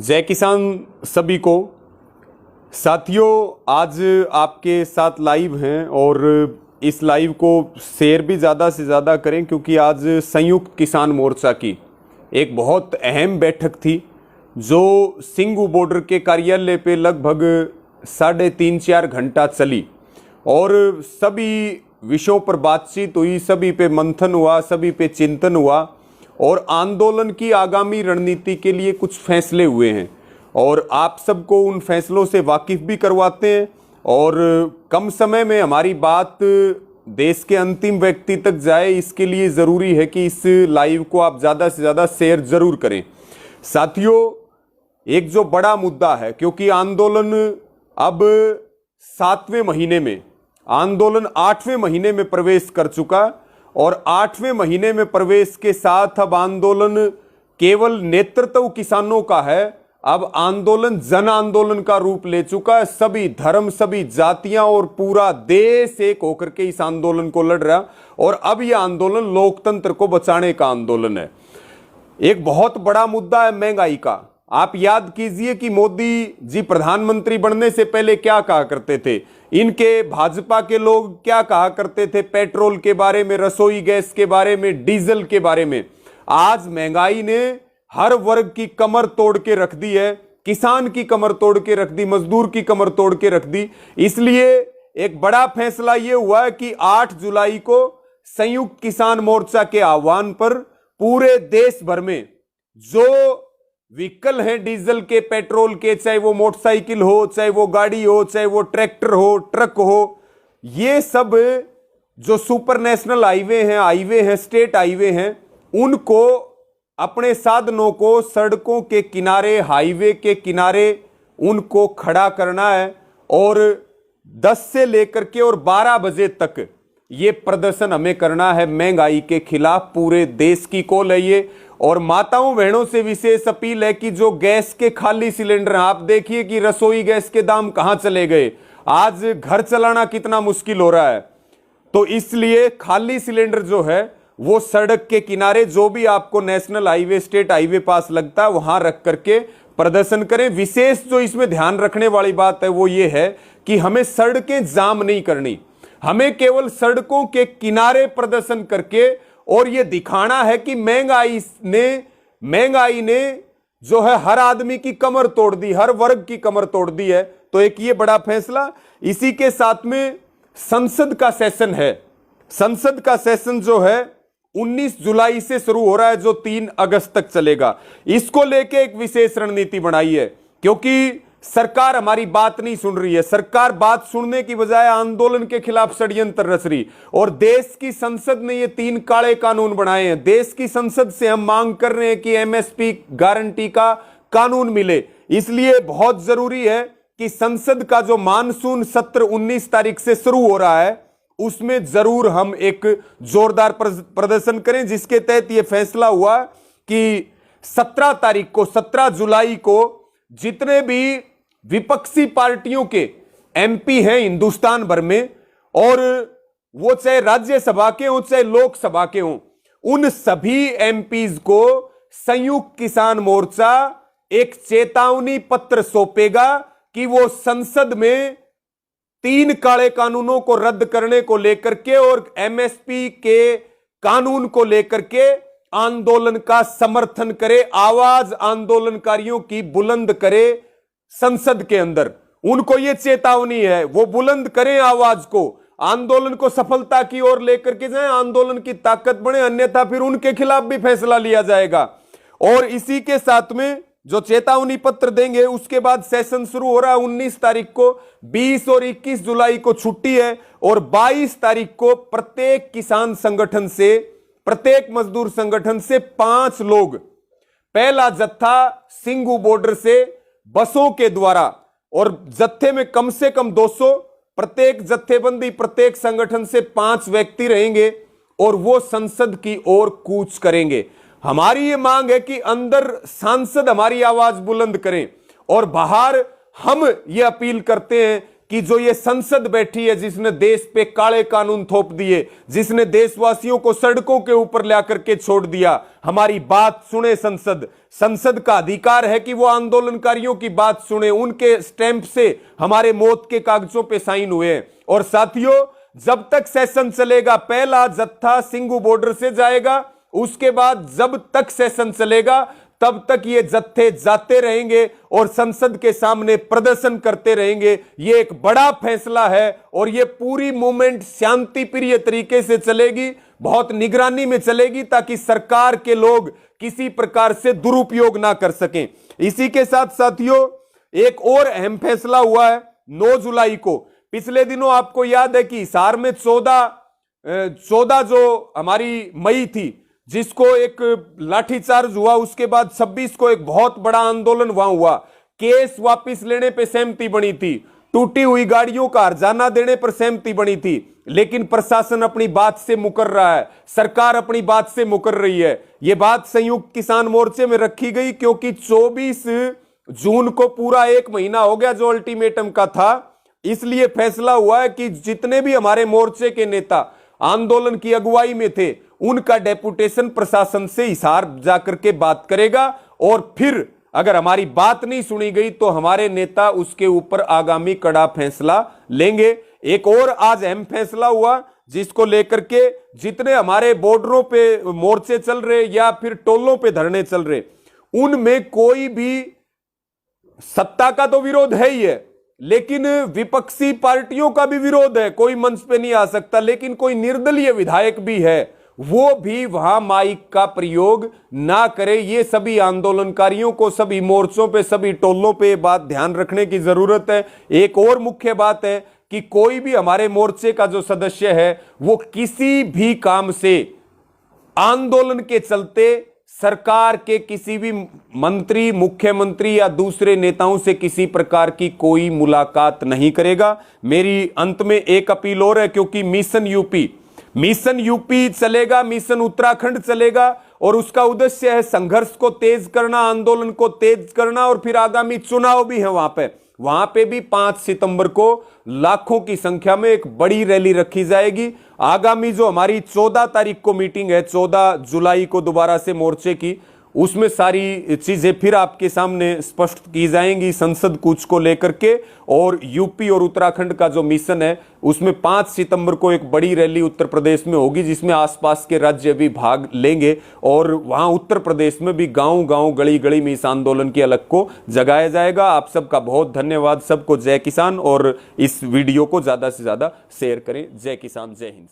जय किसान सभी को। साथियों, आज आपके साथ लाइव हैं और इस लाइव को शेयर भी ज़्यादा से ज़्यादा करें, क्योंकि आज संयुक्त किसान मोर्चा की एक बहुत अहम बैठक थी जो सिंगू बॉर्डर के कार्यालय पे लगभग 3.5-4 घंटा चली और सभी विषयों पर बातचीत हुई, सभी पे मंथन हुआ, सभी पे चिंतन हुआ और आंदोलन की आगामी रणनीति के लिए कुछ फैसले हुए हैं और आप सबको उन फैसलों से वाकिफ भी करवाते हैं। और कम समय में हमारी बात देश के अंतिम व्यक्ति तक जाए, इसके लिए ज़रूरी है कि इस लाइव को आप ज़्यादा से ज़्यादा शेयर ज़रूर करें। साथियों, एक जो बड़ा मुद्दा है, क्योंकि आंदोलन अब 7वें महीने में, आंदोलन 8वें महीने में प्रवेश कर चुका और 8वें महीने में प्रवेश के साथ अब आंदोलन केवल नेतृत्व किसानों का है, अब आंदोलन जन आंदोलन का रूप ले चुका है। सभी धर्म, सभी जातियां और पूरा देश एक होकर के इस आंदोलन को लड़ रहा और अब यह आंदोलन लोकतंत्र को बचाने का आंदोलन है। एक बहुत बड़ा मुद्दा है महंगाई का। आप याद कीजिए कि मोदी जी प्रधानमंत्री बनने से पहले क्या कहा करते थे, इनके भाजपा के लोग क्या कहा करते थे पेट्रोल के बारे में, रसोई गैस के बारे में, डीजल के बारे में। आज महंगाई ने हर वर्ग की कमर तोड़ के रख दी है, किसान की कमर तोड़ के रख दी, मजदूर की कमर तोड़ के रख दी। इसलिए एक बड़ा फैसला यह हुआ है कि 8 जुलाई को संयुक्त किसान मोर्चा के आह्वान पर पूरे देश भर में जो व्हीकल हैं डीजल के, पेट्रोल के, चाहे वो मोटरसाइकिल हो, चाहे वो गाड़ी हो, चाहे वो ट्रैक्टर हो, ट्रक हो, ये सब जो सुपर नेशनल हाईवे हैं, स्टेट हाईवे हैं, उनको अपने साधनों को सड़कों के किनारे, हाईवे के किनारे उनको खड़ा करना है और 10 से लेकर के और 12 बजे तक ये प्रदर्शन हमें करना है महंगाई के खिलाफ। पूरे देश की कॉल है ये। और माताओं बहनों से विशेष अपील है कि जो गैस के खाली सिलेंडर, आप देखिए कि रसोई गैस के दाम कहां चले गए, आज घर चलाना कितना मुश्किल हो रहा है। तो इसलिए खाली सिलेंडर जो है वो सड़क के किनारे, जो भी आपको नेशनल हाईवे, स्टेट हाईवे पास लगता है, वहां रख करके प्रदर्शन करें। विशेष जो इसमें ध्यान रखने वाली बात है वो ये है कि हमें सड़कें जाम नहीं करनी, हमें केवल सड़कों के किनारे प्रदर्शन करके और ये दिखाना है कि महंगाई ने जो है हर आदमी की कमर तोड़ दी, हर वर्ग की कमर तोड़ दी है। तो एक ये बड़ा फैसला। इसी के साथ में संसद का सेशन है। संसद का सेशन जो है 19 जुलाई से शुरू हो रहा है, जो 3 अगस्त तक चलेगा। इसको लेके एक विशेष रणनीति बनाई है, क्योंकि सरकार हमारी बात नहीं सुन रही है। सरकार बात सुनने की बजाय आंदोलन के खिलाफ षड्यंत्र रच रही और देश की संसद ने ये 3 काले कानून बनाए हैं। देश की संसद से हम मांग कर रहे हैं कि एमएसपी गारंटी का कानून मिले। इसलिए बहुत जरूरी है कि संसद का जो मानसून सत्र 19 तारीख से शुरू हो रहा है, उसमें जरूर हम एक जोरदार प्रदर्शन करें, जिसके तहत यह फैसला हुआ कि 17 जुलाई को जितने भी विपक्षी पार्टियों के एमपी हैं हिंदुस्तान भर में, और वो चाहे राज्यसभा के हों चाहे लोकसभा के हों, उन सभी एमपीज को संयुक्त किसान मोर्चा एक चेतावनी पत्र सौंपेगा कि वो संसद में 3 काले कानूनों को रद्द करने को लेकर के और एमएसपी के कानून को लेकर के आंदोलन का समर्थन करे, आवाज आंदोलनकारियों की बुलंद करे संसद के अंदर। उनको यह चेतावनी है, वो बुलंद करें आवाज को, आंदोलन को सफलता की ओर लेकर के जाएं, आंदोलन की ताकत बढ़े, अन्यथा फिर उनके खिलाफ भी फैसला लिया जाएगा। और इसी के साथ में जो चेतावनी पत्र देंगे, उसके बाद सेशन शुरू हो रहा है 19 तारीख को। 20 और 21 जुलाई को छुट्टी है और 22 तारीख को प्रत्येक किसान संगठन से, प्रत्येक मजदूर संगठन से 5 लोग, पहला जत्था सिंगू बॉर्डर से बसों के द्वारा, और जत्थे में कम से कम 200, प्रत्येक जत्थेबंदी प्रत्येक संगठन से 5 व्यक्ति रहेंगे और वो संसद की ओर कूच करेंगे। हमारी ये मांग है कि अंदर सांसद हमारी आवाज बुलंद करें और बाहर हम ये अपील करते हैं कि जो ये संसद बैठी है जिसने देश पे काले कानून थोप दिए, जिसने देशवासियों को सड़कों के ऊपर ला करके छोड़ दिया, हमारी बात सुने संसद। संसद का अधिकार है कि वो आंदोलनकारियों की बात सुने, उनके स्टैंप से हमारे मौत के कागजों पे साइन हुए हैं। और साथियों, जब तक सेशन चलेगा, पहला जत्था सिंगू बॉर्डर से जाएगा, उसके बाद जब तक सेशन चलेगा तब तक ये जत्थे जाते रहेंगे और संसद के सामने प्रदर्शन करते रहेंगे। ये एक बड़ा फैसला है और ये पूरी मूवमेंट शांति प्रिय तरीके से चलेगी, बहुत निगरानी में चलेगी, ताकि सरकार के लोग किसी प्रकार से दुरुपयोग ना कर सकें। इसी के साथ साथियों, एक और अहम फैसला हुआ है 9 जुलाई को। पिछले दिनों आपको याद है कि हिसार में 14 जो हमारी मई थी, जिसको एक लाठीचार्ज हुआ, उसके बाद 26 को एक बहुत बड़ा आंदोलन वहां हुआ। केस वापस लेने पे सहमति बनी थी, टूटी हुई गाड़ियों का हर्जाना देने पर सहमति बनी थी, लेकिन प्रशासन अपनी बात से मुकर रहा है, सरकार अपनी बात से मुकर रही है। यह बात संयुक्त किसान मोर्चे में रखी गई क्योंकि 24 जून को पूरा 1 महीना हो गया जो अल्टीमेटम का था। इसलिए फैसला हुआ है कि जितने भी हमारे मोर्चे के नेता आंदोलन की अगुवाई में थे, उनका डेपुटेशन प्रशासन से हिसार जाकर के बात करेगा और फिर अगर हमारी बात नहीं सुनी गई तो हमारे नेता उसके ऊपर आगामी कड़ा फैसला लेंगे। एक और आज अहम फैसला हुआ जिसको लेकर के जितने हमारे बॉर्डरों पे मोर्चे चल रहे या फिर टोलों पे धरने चल रहे, उनमें कोई भी सत्ता का तो विरोध है ही है, लेकिन विपक्षी पार्टियों का भी विरोध है। कोई मंच पे नहीं आ सकता, लेकिन कोई निर्दलीय विधायक भी है, वो भी वहां माइक का प्रयोग ना करे। ये सभी आंदोलनकारियों को सभी मोर्चों पे, सभी टोलों पे बात ध्यान रखने की जरूरत है। एक और मुख्य बात है कि कोई भी हमारे मोर्चे का जो सदस्य है वो किसी भी काम से आंदोलन के चलते सरकार के किसी भी मंत्री, मुख्यमंत्री या दूसरे नेताओं से किसी प्रकार की कोई मुलाकात नहीं करेगा। मेरी अंत में एक अपील और है, क्योंकि मिशन यूपी चलेगा, मिशन उत्तराखंड चलेगा और उसका उद्देश्य है संघर्ष को तेज करना, आंदोलन को तेज करना, और फिर आगामी चुनाव भी है वहां पे भी 5 सितंबर को लाखों की संख्या में एक बड़ी रैली रखी जाएगी। आगामी जो हमारी 14 तारीख को मीटिंग है, 14 जुलाई को दोबारा से मोर्चे की, उसमें सारी चीजें फिर आपके सामने स्पष्ट की जाएंगी संसद कूच को लेकर के। और यूपी और उत्तराखंड का जो मिशन है उसमें 5 सितंबर को एक बड़ी रैली उत्तर प्रदेश में होगी, जिसमें आसपास के राज्य भी भाग लेंगे और वहां उत्तर प्रदेश में भी गांव-गांव, गली-गली में इस आंदोलन की अलख को जगाया जाएगा। आप सबका बहुत धन्यवाद। सबको जय किसान, और इस वीडियो को ज्यादा से ज्यादा शेयर करें। जय किसान, जय हिंद।